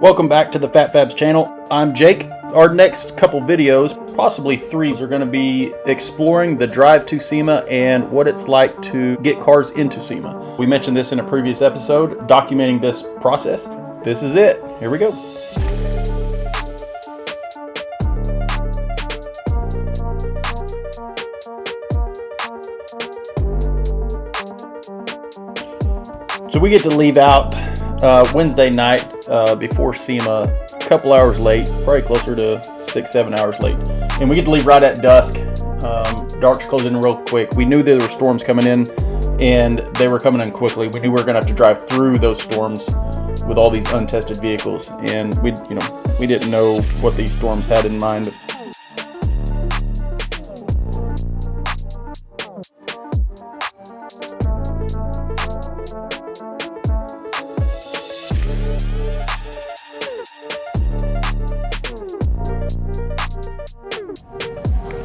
Welcome back to the Fat Fabs channel. I'm Jake. Our next couple videos, possibly three, are going to be exploring the drive to SEMA and what it's like to get cars into SEMA. We mentioned this in a previous episode, documenting this process. This is it. Here we go. So we get to leave out Wednesday night before SEMA, a couple hours late, probably closer to 6-7 hours late. And we get to leave right at dusk. Dark's closing in real quick. We knew there were storms coming in, and they were coming in quickly. We knew we were going to have to drive through those storms with all these untested vehicles, and we didn't know what these storms had in mind.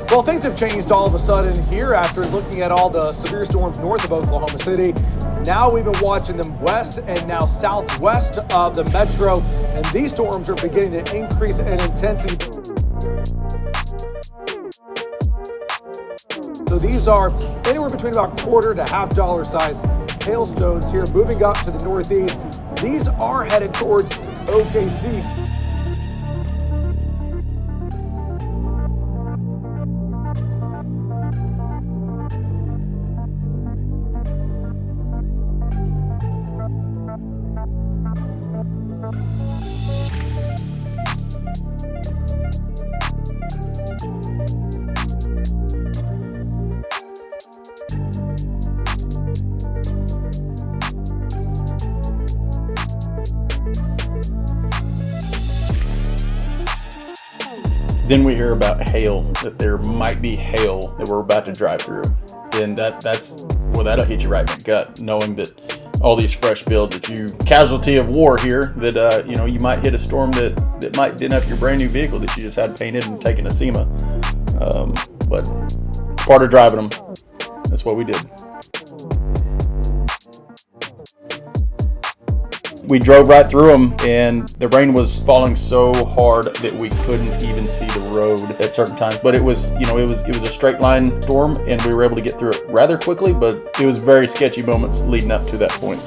Well, things have changed all of a sudden here after looking at all the severe storms north of Oklahoma City. Now we've been watching them west and now southwest of the metro, and these storms are beginning to increase in intensity. So these are anywhere between about quarter to $half size hailstones here moving up to the northeast. These are headed towards OKC. Then we hear about hail, that there might be hail that we're about to drive through. And that'll hit you right in the gut, knowing that all these fresh builds, that you casualty of war here, that you might hit a storm that might dent up your brand new vehicle that you just had painted and taken to SEMA. But it's part of driving them. That's what we did. We drove right through them, and the rain was falling so hard that we couldn't even see the road at certain times. But it was a straight line storm, and we were able to get through it rather quickly, but it was very sketchy moments leading up to that point.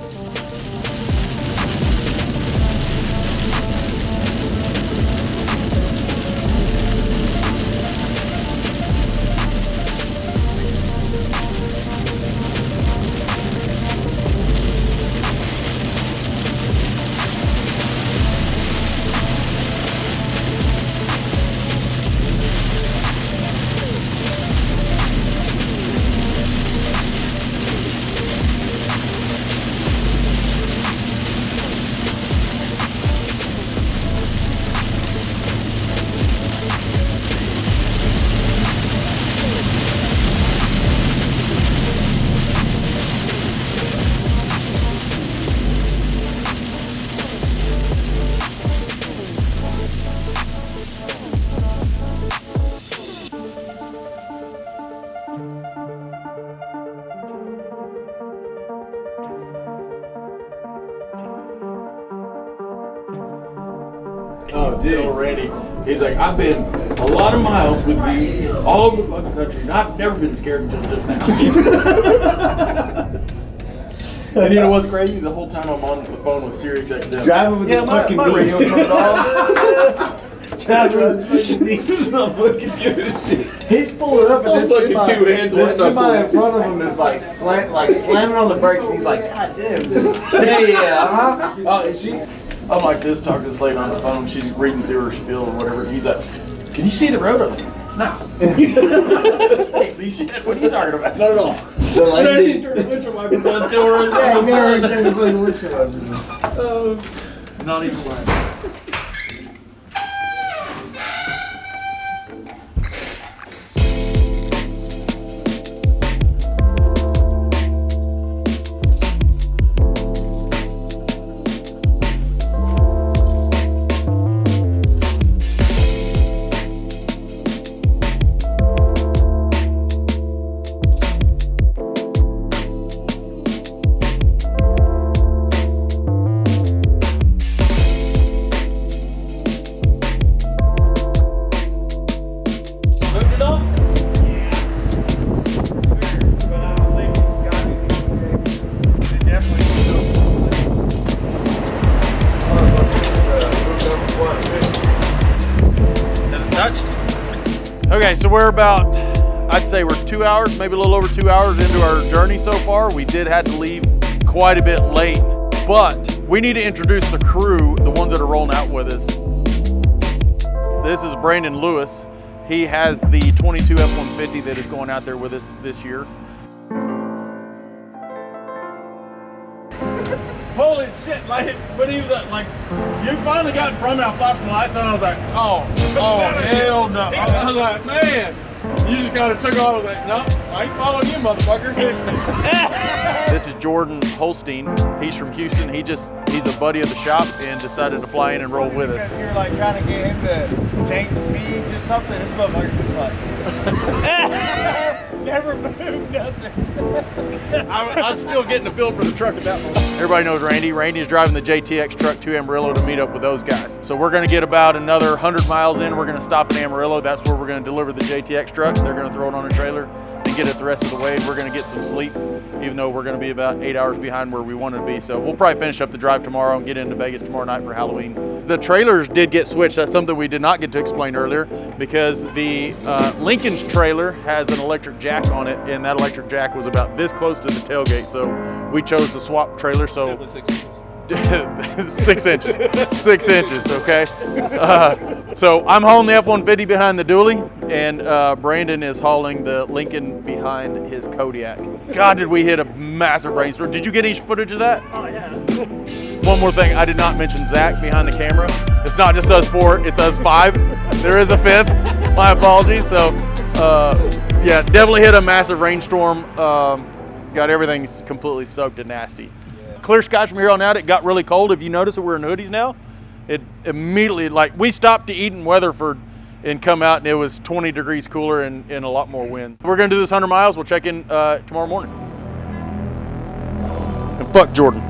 Oh, dude. Already. He's like, I've been a lot of miles with these all over the fucking country, and I've never been scared until just now. And you know what's crazy? The whole time I'm on the phone with Sirius XM. Driving with this fucking my radio turned off. Driving with this fucking beast is not fucking good as shit. He's pulling up and this fucking semi, two hands, this what's up, semi in boy? front of him is like slamming on the brakes, and he's like, God damn. Oh, is she? I'm like this, talking to this lady on the phone. She's reading through her spiel or whatever. And he's like, can you see the road? I'm like, no. Hey, see shit? What are you talking about? Not at all. The lady. He turned the windshield wipers on to her. Yeah, he never turned the fucking windshield on. Not even lying. Okay, so we're about, I'd say we're 2 hours, maybe a little over 2 hours into our journey so far. We did have to leave quite a bit late, but we need to introduce the crew, the ones that are rolling out with us. This is Brandon Lewis. He has the 22 F-150 that is going out there with us this year. Holy shit, like, but he was like, you finally got in front of me, I flashed my lights on, I was like, oh, hell no. I was like, man, you just kind of took off. I was like, no, I ain't following you, motherfucker. This is Jordan Holstein. He's from Houston. He's a buddy of the shop and decided to fly in and roll with us. If you're like trying to get him to change speeds or something, this motherfucker just like never moved nothing. I was still getting the feel for the truck at that point. Everybody knows Randy. Randy is driving the JTX truck to Amarillo to meet up with those guys. So we're going to get about another 100 miles in. We're going to stop in Amarillo. That's where we're going to deliver the JTX truck. They're going to throw it on a trailer and get it the rest of the way. We're going to get some sleep, even though we're going to be about 8 hours behind where we wanted to be. So we'll probably finish up the drive tomorrow and get into Vegas tomorrow night for Halloween. The trailers did get switched. That's something we did not get to explain earlier, because the Lincoln's trailer has an electric jack on it, and that electric jack was about this close to the tailgate. So we chose to swap trailer. So 6 inches. 6 inches, okay? So I'm hauling the F-150 behind the dually, and Brandon is hauling the Lincoln behind his Kodiak. God, did we hit a massive rainstorm. Did you get any footage of that? Oh, yeah. One more thing, I did not mention Zach behind the camera. It's not just us 4, it's us 5. There is a 5th, my apologies. So, yeah, definitely hit a massive rainstorm. Got everything completely soaked and nasty. Clear skies from here on out. It got really cold. If you notice that we're in hoodies now, it immediately, like, we stopped to eat in Weatherford and come out and it was 20 degrees cooler and a lot more wind. We're gonna do this 100 miles. We'll check in tomorrow morning. And fuck Jordan.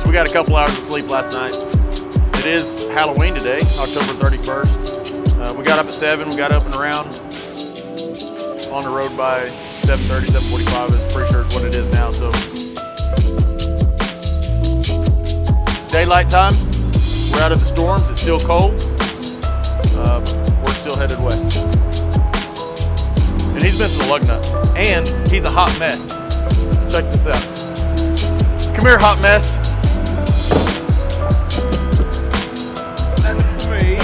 We got a couple hours of sleep last night. It is Halloween today, October 31st. We got up at 7, we got up and around on the road by 7:30, 7:45. I'm pretty sure it's what it is now. So daylight time, we're out of the storms, it's still cold. We're still headed west. And he's missing a lug nut. And he's a hot mess. Check this out. Come here, hot mess. That's me.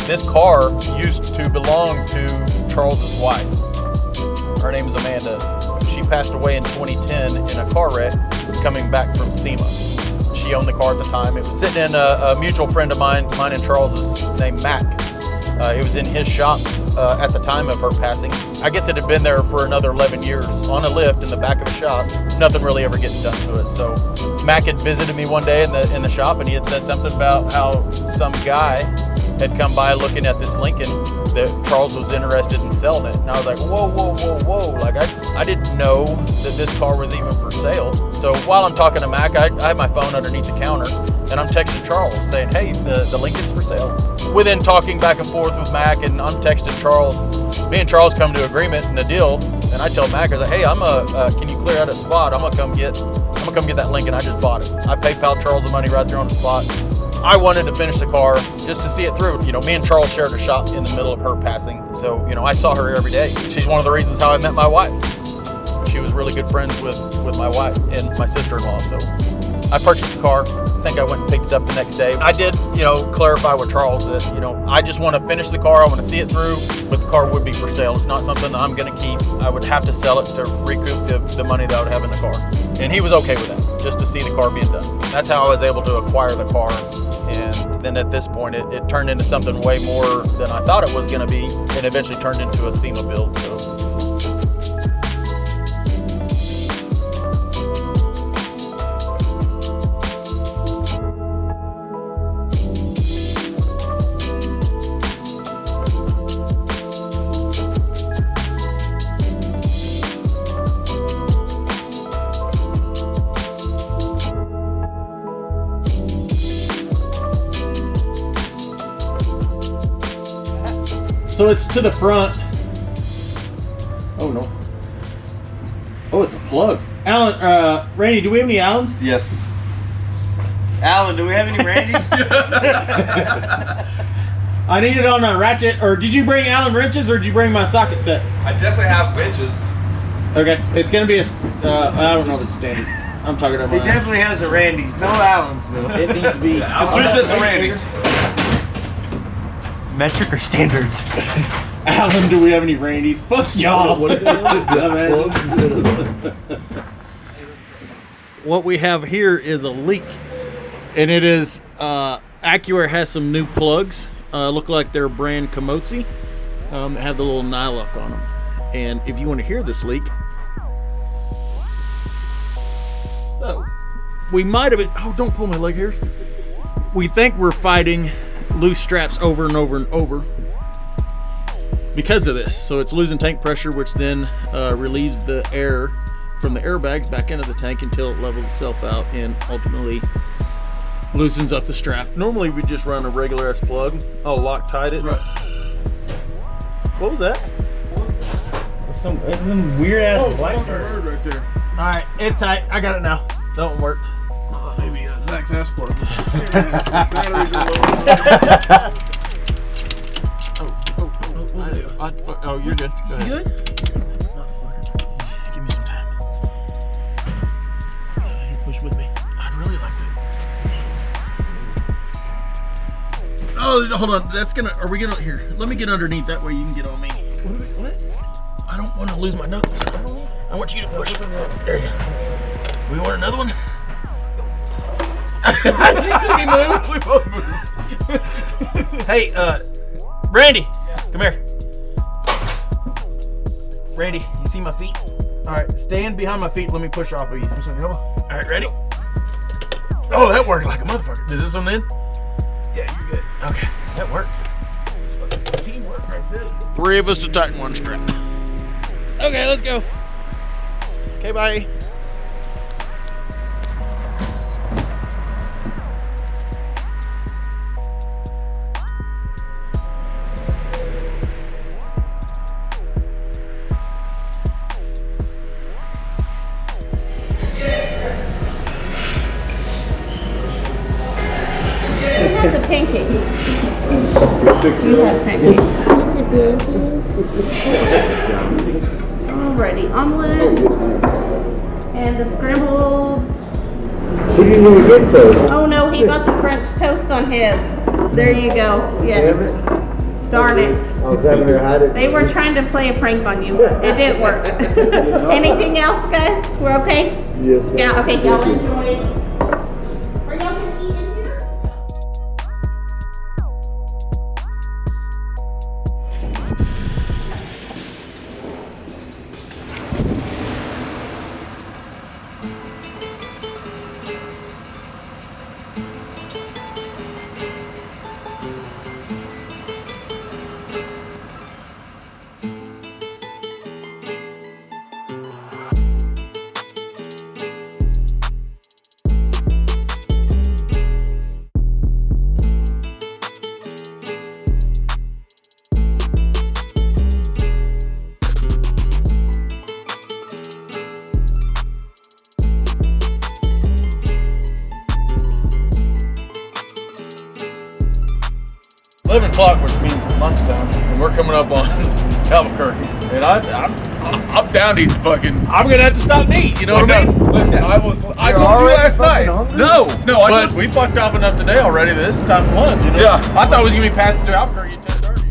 This car used to belong to Charles's wife. Her name is Amanda. She passed away in 2010 in a car wreck coming back from SEMA. She owned the car at the time. It was sitting in a mutual friend of mine and Charles's, named Mac. It was in his shop at the time of her passing. I guess it had been there for another 11 years on a lift in the back of a shop. Nothing really ever getting done to it. So Mac had visited me one day in the shop, and he had said something about how some guy had come by looking at this Lincoln that Charles was interested in selling it. And I was like, whoa, whoa, whoa, whoa. Like, I didn't know that this car was even for sale. So while I'm talking to Mac, I have my phone underneath the counter, and I'm texting Charles saying, hey, the Lincoln's for sale. Within talking back and forth with Mac, and I'm texting Charles, me and Charles come to agreement and a deal, and I tell Mac, I was like, hey, can you clear out a spot? I'm gonna come get that Lincoln. I just bought it. I PayPal Charles the money right there on the spot. I wanted to finish the car just to see it through. You know, me and Charles shared a shop in the middle of her passing. So, you know, I saw her every day. She's one of the reasons how I met my wife. She was really good friends with my wife and my sister-in-law. So I purchased the car. I think I went and picked it up the next day. I did, you know, clarify with Charles that, you know, I just want to finish the car. I want to see it through, but the car would be for sale. It's not something that I'm going to keep. I would have to sell it to recoup the money that I would have in the car. And he was okay with that, just to see the car being done. That's how I was able to acquire the car. And then at this point, it turned into something way more than I thought it was going to be, and eventually turned into a SEMA build. So. So it's to the front. Oh no. Oh, it's a plug. Alan, Randy, do we have any Allens? Yes. Alan, do we have any Randys? I need it on a ratchet. Or did you bring Allen wrenches, or did you bring my socket set? I definitely have wrenches. Okay, it's gonna be a. I don't know if it's standard. I'm talking about. He definitely has the Randys. No Allens though. It needs to be. 3 sets of Randys. Metric or standards? Alan, do we have any Randys? Fuck y'all. What we have here is a leak, and it is Acura has some new plugs. Look like they're brand Komatsu. Have the little nylock on them. And if you want to hear this leak, so we might have been. Oh, don't pull my leg hairs. We think we're fighting loose straps over and over and over because of this. So it's losing tank pressure, which then relieves the air from the airbags back into the tank until it levels itself out and ultimately loosens up the strap. Normally we just run a regular ass plug. I'll Loctite it. Right. What was that? That's some weird ass black bird right there. All right, it's tight. I got it now. That won't work. Maybe Zach's ass plug. Oh, you're good. Go ahead. You good? Give me some time. You push with me. I'd really like to. Oh, hold on. That's gonna. Are we gonna here? Let me get underneath. That way you can get on me. What? I don't want to lose my knuckles. I want you to push. There you go. We want another one. Did you see me move? We both moved. Hey, Randy, come here. Randy, you see my feet? All right, stand behind my feet. Let me push off of you. All right, ready? Oh, that worked like a motherfucker. Is this one in? Yeah, you're good. Okay, that worked. Teamwork right there. 3 of us to tighten one strap. Okay, let's go. Okay, bye. The pancakes. You had pancakes. Alrighty, omelet and the scrambled. He didn't even get toast. Oh no, he got the French toast on his. There you go. Yes. Damn it. Darn it. I was having her hide it. They were trying to play a prank on you. It didn't work. Anything else, guys? We're okay? Yes, ma'am. Yeah, okay, y'all enjoy. Are y'all gonna eat in here? 11 o'clock, which means it's lunchtime, and we're coming up on Albuquerque. And I'm down to eat some fucking. I'm gonna have to stop and eat. You know what I mean? Listen, I told you last night. No, But we fucked off enough today already. This time for lunch. You know? Yeah. I thought it was gonna be passing through Albuquerque at 10:30.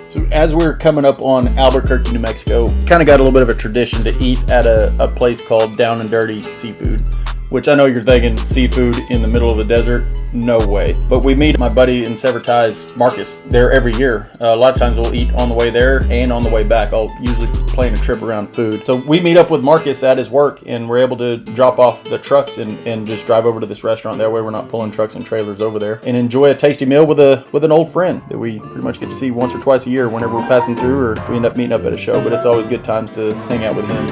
So as we're coming up on Albuquerque, New Mexico, kind of got a little bit of a tradition to eat at a place called Down and Dirty Seafood, which I know you're thinking seafood in the middle of the desert. No way. But we meet my buddy in Sever Ties, Marcus, there every year. A lot of times we'll eat on the way there and on the way back. I'll usually plan a trip around food. So we meet up with Marcus at his work, and we're able to drop off the trucks and just drive over to this restaurant. That way we're not pulling trucks and trailers over there, and enjoy a tasty meal with an old friend that we pretty much get to see once or twice a year whenever we're passing through, or if we end up meeting up at a show. But it's always good times to hang out with him.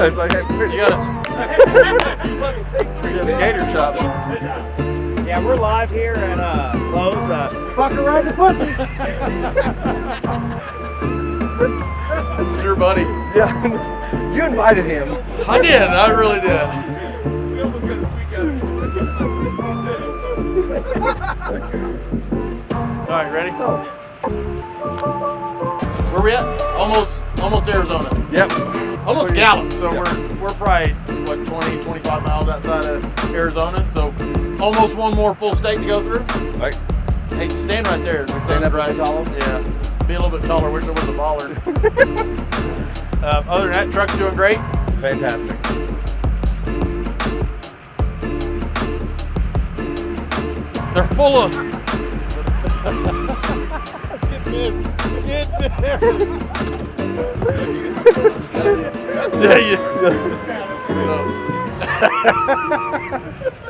It's like, hey, You got a gator chop. yeah, we're live here at Lowe's. Fucker right in the pussy. It's your buddy. Yeah, you invited him. I did. I really did. All right, ready? Where we at? Almost Arizona. Yep. Almost Gallup. So we're probably what 20, 25 miles outside of Arizona. So almost one more full state to go through. Right. Hey, just stand right there. The Stand sun's up right. taller? Yeah. Be a little bit taller. Wish I was a baller. Other than that, truck's doing great. Fantastic. They're full of.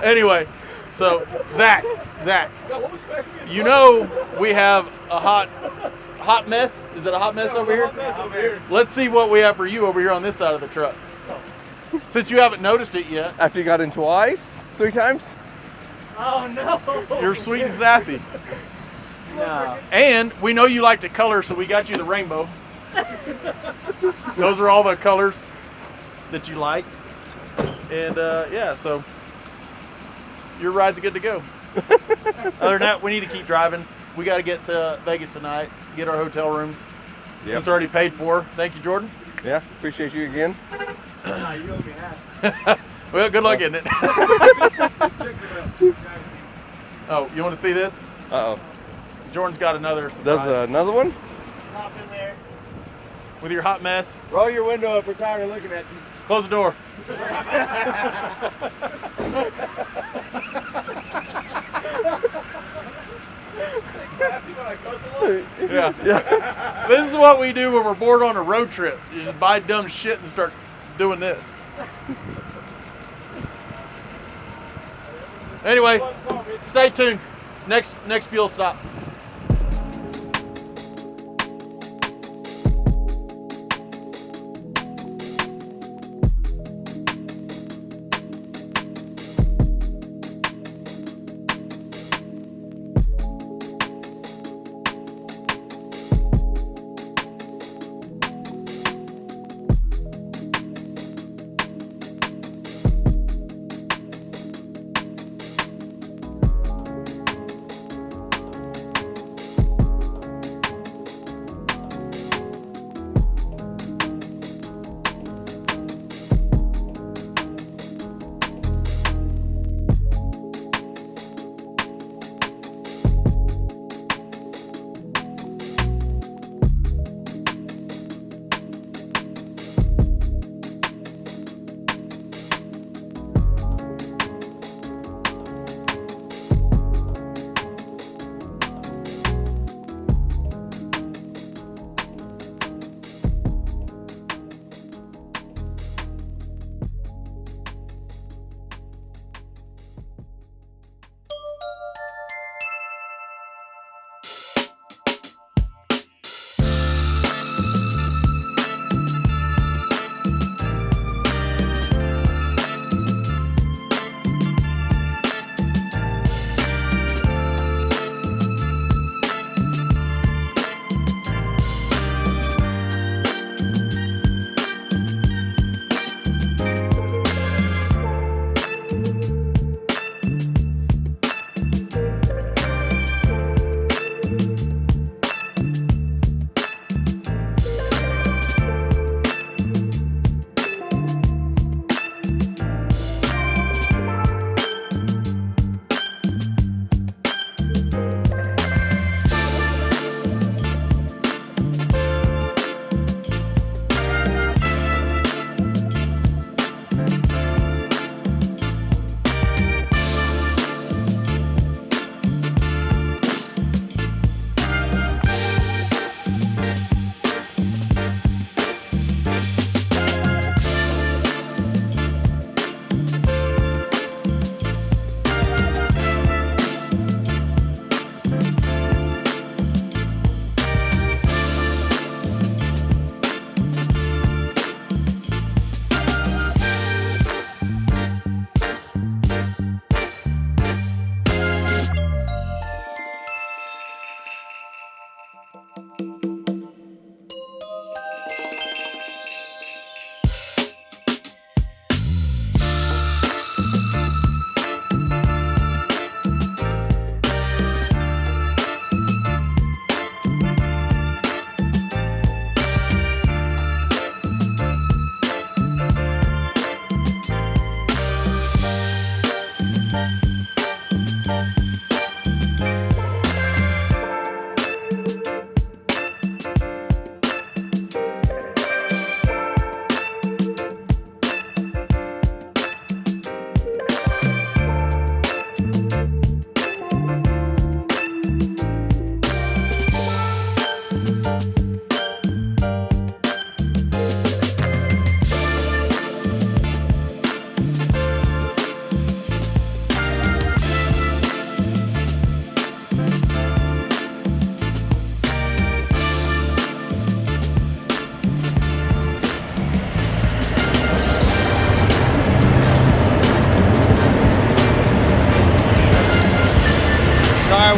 Anyway, so Zach, you know we have a hot mess. Is it a hot mess over here? Let's see what we have for you over here on this side of the truck. Since you haven't noticed it yet. After you got in twice, 3 times. Oh no! You're sweet and sassy. No. And we know you like to color, so we got you the rainbow. Those are all the colors that you like. And yeah, so your ride's good to go. Other than that, we need to keep driving. we got to get to Vegas tonight, get our hotel rooms. Yep. Since already paid for. Thank you, Jordan. Yeah, appreciate you again. You owe me half. Well, good luck getting it. Oh, you want to see this? Uh-oh. Jordan's got another surprise. Does another one? Hop in there. With your hot mess. Roll your window up. We're tired of looking at you. Close the door. Yeah. This is what we do when we're bored on a road trip. You just buy dumb shit and start doing this. Anyway, stay tuned. Next fuel stop.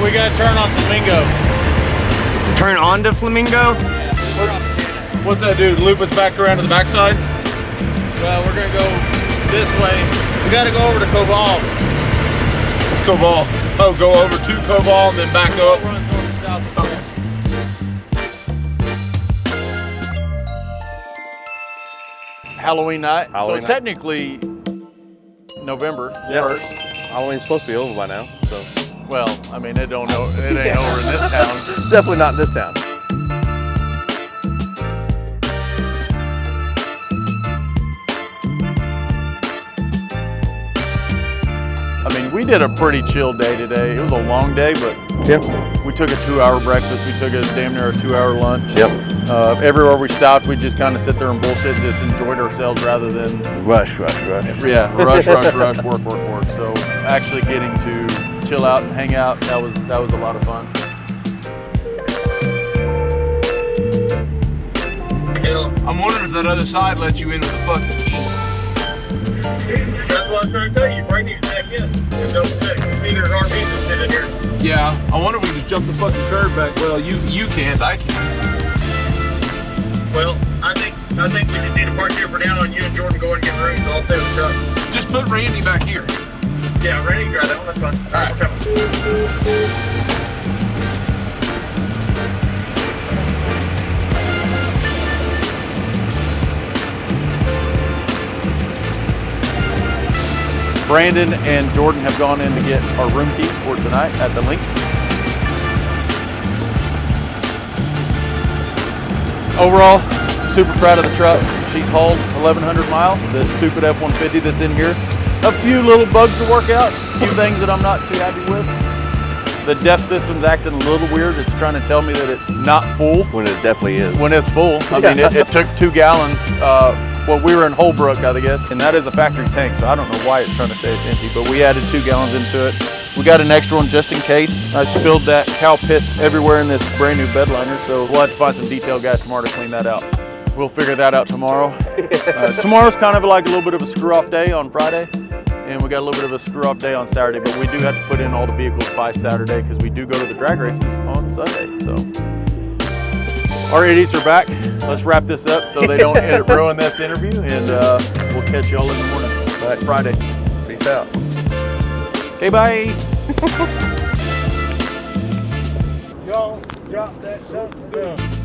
We gotta turn on Flamingo. Turn on to Flamingo? What's that do? Loop us back around to the backside? Well, we're gonna go this way. We gotta go over to Cobol. What's Cobol? Oh, go over to Cobol and then back up. Halloween night. Halloween so night. technically November Yeah. 1st. Halloween's supposed to be over by now, so. Well, I mean, it ain't over in this town. Definitely not in this town. I mean, we did a pretty chill day today. It was a long day, but Yep. we took a 2-hour breakfast. We took a damn near a 2-hour lunch. Yep. Everywhere we stopped, we just kind of sit there and bullshit and just enjoyed ourselves rather than Rush. yeah, rush, work. So actually getting to chill out and hang out, that was a lot of fun. I'm wondering if that other side lets you in with a fucking key. That's what I was trying to tell you. Right, need to check in. And double check. See, there's RVs and shit in here. Yeah, I wonder if we can just jump the fucking curb back. Well, you can't, I can. Well, I think we just need to park here for now, and you and Jordan go and get rooms. I'll stay with the truck. Just put Randy back here. Yeah, Randy, grab that one. That's fine. All right, we're coming. Brandon and Jordan have gone in to get our room keys for tonight at the Lincoln. Overall, super proud of the truck. She's hauled 1,100 miles. The stupid F-150 that's in here. A few little bugs to work out. A few things that I'm not too happy with. The DEF system's acting a little weird. It's trying to tell me that it's not full. When it definitely is. When it's full. I mean, it took 2 gallons. Well, we were in Holbrook, I guess, and that is a factory tank, so I don't know why it's trying to say it's empty, but we added 2 gallons into it. We got an extra one just in case. I spilled that cow piss everywhere in this brand new bed liner, so we'll have to find some detail guys tomorrow to clean that out. We'll figure that out tomorrow. Tomorrow's kind of like a little bit of a screw-off day on Friday, and we got a little bit of a screw-off day on Saturday, but we do have to put in all the vehicles by Saturday because we do go to the drag races on Sunday, so. Our idiots are back. Let's wrap this up so they don't ruin this interview, and we'll catch y'all in the morning. Right. Friday. Peace out. Okay, bye. Y'all drop that something.